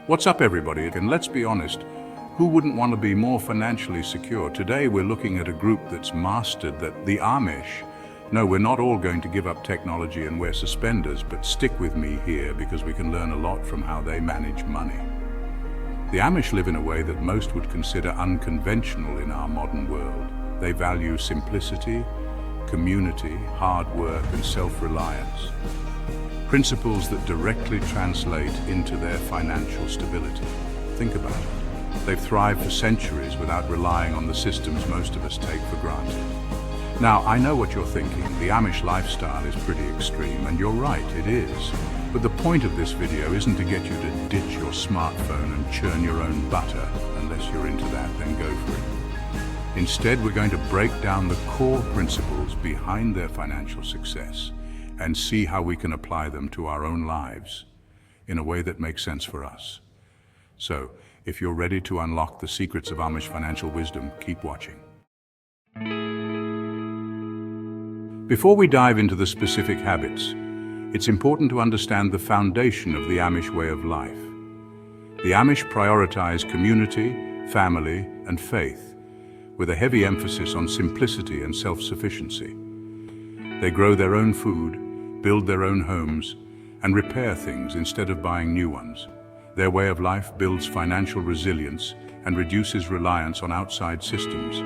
What's up, everybody? And let's be honest, who wouldn't want to be more financially secure? Today we're looking at a group that's mastered that, the Amish. No, we're not all going to give up technology and wear suspenders, but stick with me here because we can learn a lot from how they manage money. The Amish live in a way that most would consider unconventional in our modern world. They value simplicity, community, hard work, and self-reliance. Principles that directly translate into their financial stability. Think about it. They've thrived for centuries without relying on the systems most of us take for granted. Now, I know what you're thinking. The Amish lifestyle is pretty extreme, and you're right, it is. But the point of this video isn't to get you to ditch your smartphone and churn your own butter. Unless you're into that, then go for it. Instead, we're going to break down the core principles behind their financial success and see how we can apply them to our own lives in a way that makes sense for us. So, if you're ready to unlock the secrets of Amish financial wisdom, keep watching. Before we dive into the specific habits, it's important to understand the foundation of the Amish way of life. The Amish prioritize community, family, and faith, with a heavy emphasis on simplicity and self-sufficiency. They grow their own food, build their own homes, and repair things instead of buying new ones. Their way of life builds financial resilience and reduces reliance on outside systems.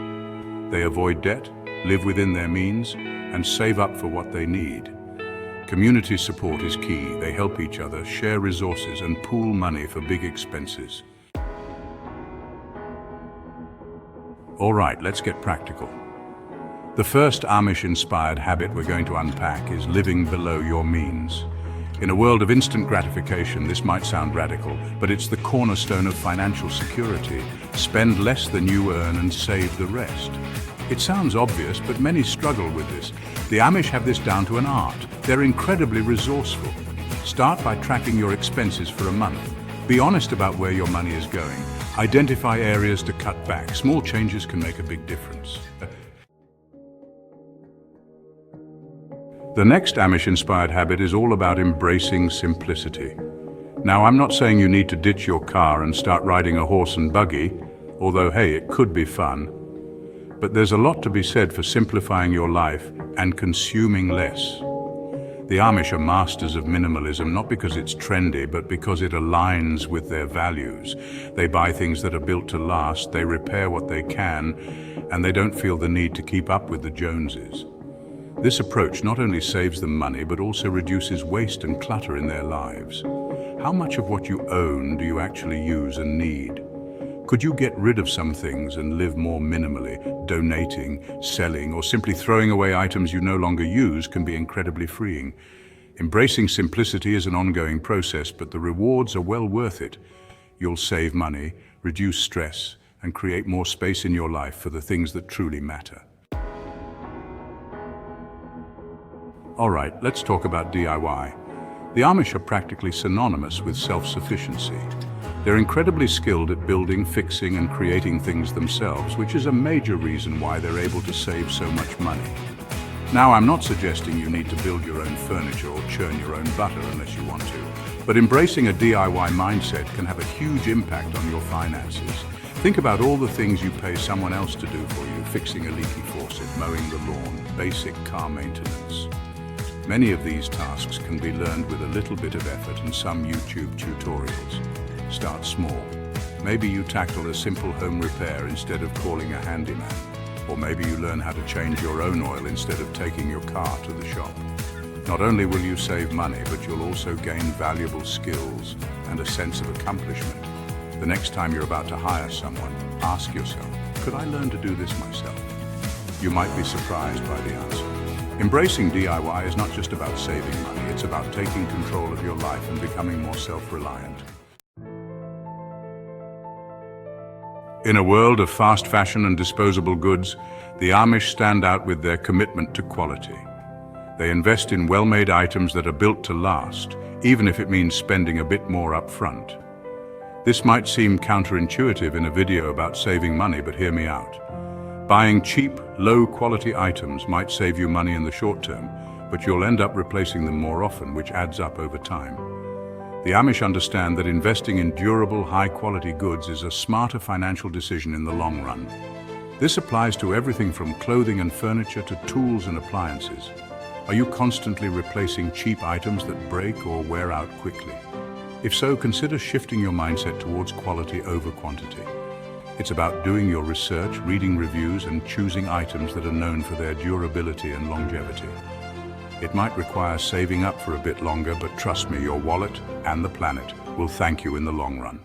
They avoid debt, live within their means, and save up for what they need. Community support is key. They help each other, share resources, and pool money for big expenses. All right, let's get practical. The first Amish-inspired habit we're going to unpack is living below your means. In a world of instant gratification, this might sound radical, but it's the cornerstone of financial security. Spend less than you earn and save the rest. It sounds obvious, but many struggle with this. The Amish have this down to an art. They're incredibly resourceful. Start by tracking your expenses for a month. Be honest about where your money is going. Identify areas to cut back. Small changes can make a big difference. The next Amish-inspired habit is all about embracing simplicity. Now, I'm not saying you need to ditch your car and start riding a horse and buggy, although, hey, it could be fun. But there's a lot to be said for simplifying your life and consuming less. The Amish are masters of minimalism, not because it's trendy, but because it aligns with their values. They buy things that are built to last, they repair what they can, and they don't feel the need to keep up with the Joneses. This approach not only saves them money, but also reduces waste and clutter in their lives. How much of what you own do you actually use and need? Could you get rid of some things and live more minimally? Donating, selling, or simply throwing away items you no longer use can be incredibly freeing. Embracing simplicity is an ongoing process, but the rewards are well worth it. You'll save money, reduce stress, and create more space in your life for the things that truly matter. All right, let's talk about DIY. The Amish are practically synonymous with self-sufficiency. They're incredibly skilled at building, fixing, and creating things themselves, which is a major reason why they're able to save so much money. Now, I'm not suggesting you need to build your own furniture or churn your own butter unless you want to, but embracing a DIY mindset can have a huge impact on your finances. Think about all the things you pay someone else to do for you: fixing a leaky faucet, mowing the lawn, basic car maintenance. Many of these tasks can be learned with a little bit of effort and some YouTube tutorials. Start small. Maybe you tackle a simple home repair instead of calling a handyman. Or maybe you learn how to change your own oil instead of taking your car to the shop. Not only will you save money, but you'll also gain valuable skills and a sense of accomplishment. The next time you're about to hire someone, ask yourself, could I learn to do this myself? You might be surprised by the answer. Embracing DIY is not just about saving money, it's about taking control of your life and becoming more self-reliant. In a world of fast fashion and disposable goods, the Amish stand out with their commitment to quality. They invest in well-made items that are built to last, even if it means spending a bit more up front. This might seem counterintuitive in a video about saving money, but hear me out. Buying cheap, low-quality items might save you money in the short term, but you'll end up replacing them more often, which adds up over time. The Amish understand that investing in durable, high-quality goods is a smarter financial decision in the long run. This applies to everything from clothing and furniture to tools and appliances. Are you constantly replacing cheap items that break or wear out quickly? If so, consider shifting your mindset towards quality over quantity. It's about doing your research, reading reviews, and choosing items that are known for their durability and longevity. It might require saving up for a bit longer, but trust me, your wallet and the planet will thank you in the long run.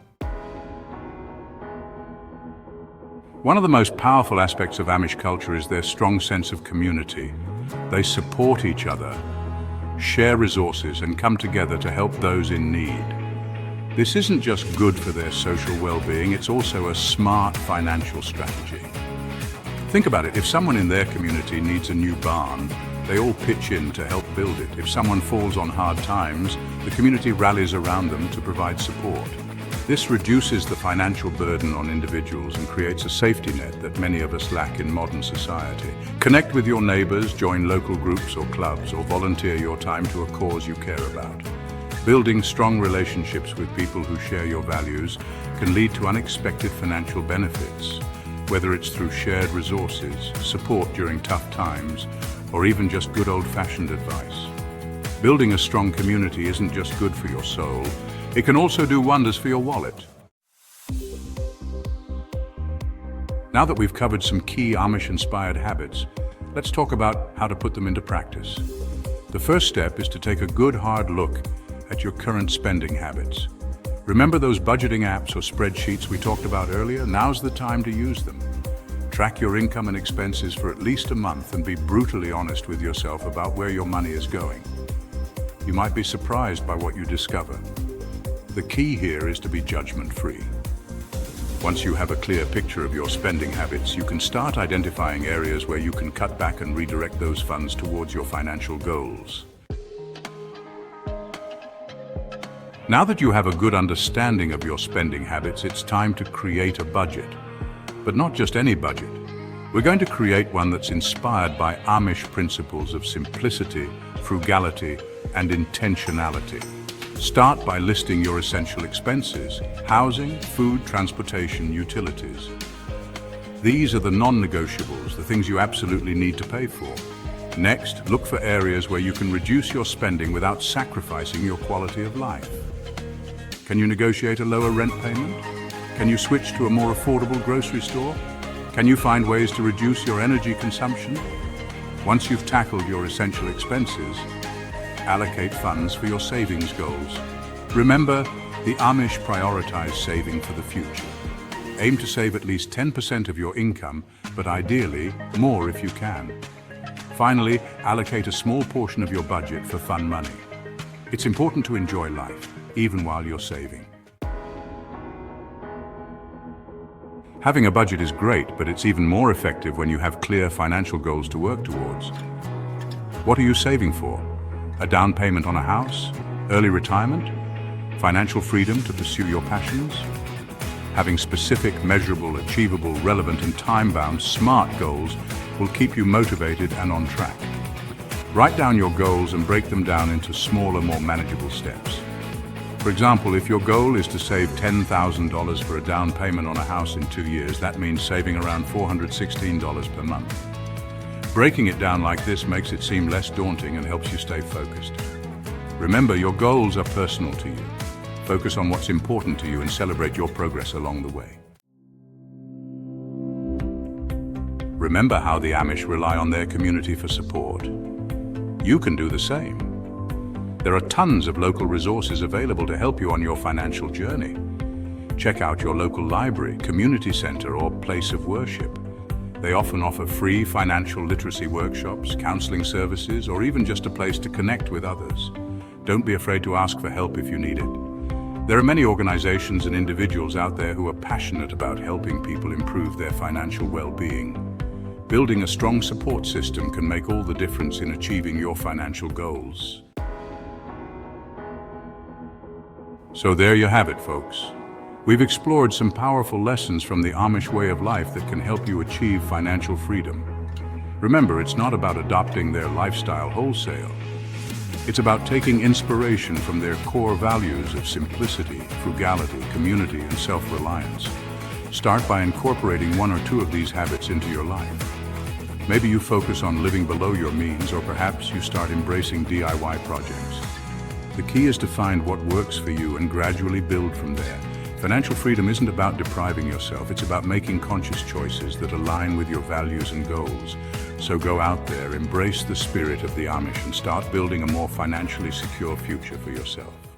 One of the most powerful aspects of Amish culture is their strong sense of community. They support each other, share resources, and come together to help those in need. This isn't just good for their social well-being, it's also a smart financial strategy. Think about it, if someone in their community needs a new barn, they all pitch in to help build it. If someone falls on hard times, the community rallies around them to provide support. This reduces the financial burden on individuals and creates a safety net that many of us lack in modern society. Connect with your neighbors, join local groups or clubs, or volunteer your time to a cause you care about. Building strong relationships with people who share your values can lead to unexpected financial benefits, whether it's through shared resources, support during tough times, or even just good old-fashioned advice. Building a strong community isn't just good for your soul, it can also do wonders for your wallet. Now that we've covered some key Amish-inspired habits, let's talk about how to put them into practice. The first step is to take a good hard look at your current spending habits. Remember those budgeting apps or spreadsheets we talked about earlier? Now's the time to use them. Track your income and expenses for at least a month and be brutally honest with yourself about where your money is going. You might be surprised by what you discover. The key here is to be judgment-free. Once you have a clear picture of your spending habits, you can start identifying areas where you can cut back and redirect those funds towards your financial goals. Now that you have a good understanding of your spending habits, it's time to create a budget. But not just any budget. We're going to create one that's inspired by Amish principles of simplicity, frugality, and intentionality. Start by listing your essential expenses: housing, food, transportation, utilities. These are the non-negotiables, the things you absolutely need to pay for. Next, look for areas where you can reduce your spending without sacrificing your quality of life. Can you negotiate a lower rent payment? Can you switch to a more affordable grocery store? Can you find ways to reduce your energy consumption? Once you've tackled your essential expenses, allocate funds for your savings goals. Remember, the Amish prioritize saving for the future. Aim to save at least 10% of your income, but ideally, more if you can. Finally, allocate a small portion of your budget for fun money. It's important to enjoy life, even while you're saving. Having a budget is great, but it's even more effective when you have clear financial goals to work towards. What are you saving for? A down payment on a house? Early retirement? Financial freedom to pursue your passions? Having specific, measurable, achievable, relevant, and time-bound, smart goals will keep you motivated and on track. Write down your goals and break them down into smaller, more manageable steps. For example, if your goal is to save $10,000 for a down payment on a house in 2 years, that means saving around $416 per month. Breaking it down like this makes it seem less daunting and helps you stay focused. Remember, your goals are personal to you. Focus on what's important to you and celebrate your progress along the way. Remember how the Amish rely on their community for support. You can do the same. There are tons of local resources available to help you on your financial journey. Check out your local library, community center, or place of worship. They often offer free financial literacy workshops, counseling services, or even just a place to connect with others. Don't be afraid to ask for help if you need it. There are many organizations and individuals out there who are passionate about helping people improve their financial well-being. Building a strong support system can make all the difference in achieving your financial goals. So there you have it, folks. We've explored some powerful lessons from the Amish way of life that can help you achieve financial freedom. Remember, it's not about adopting their lifestyle wholesale. It's about taking inspiration from their core values of simplicity, frugality, community, and self-reliance. Start by incorporating one or two of these habits into your life. Maybe you focus on living below your means, or perhaps you start embracing DIY projects. The key is to find what works for you and gradually build from there. Financial freedom isn't about depriving yourself, it's about making conscious choices that align with your values and goals. So go out there, embrace the spirit of the Amish, and start building a more financially secure future for yourself.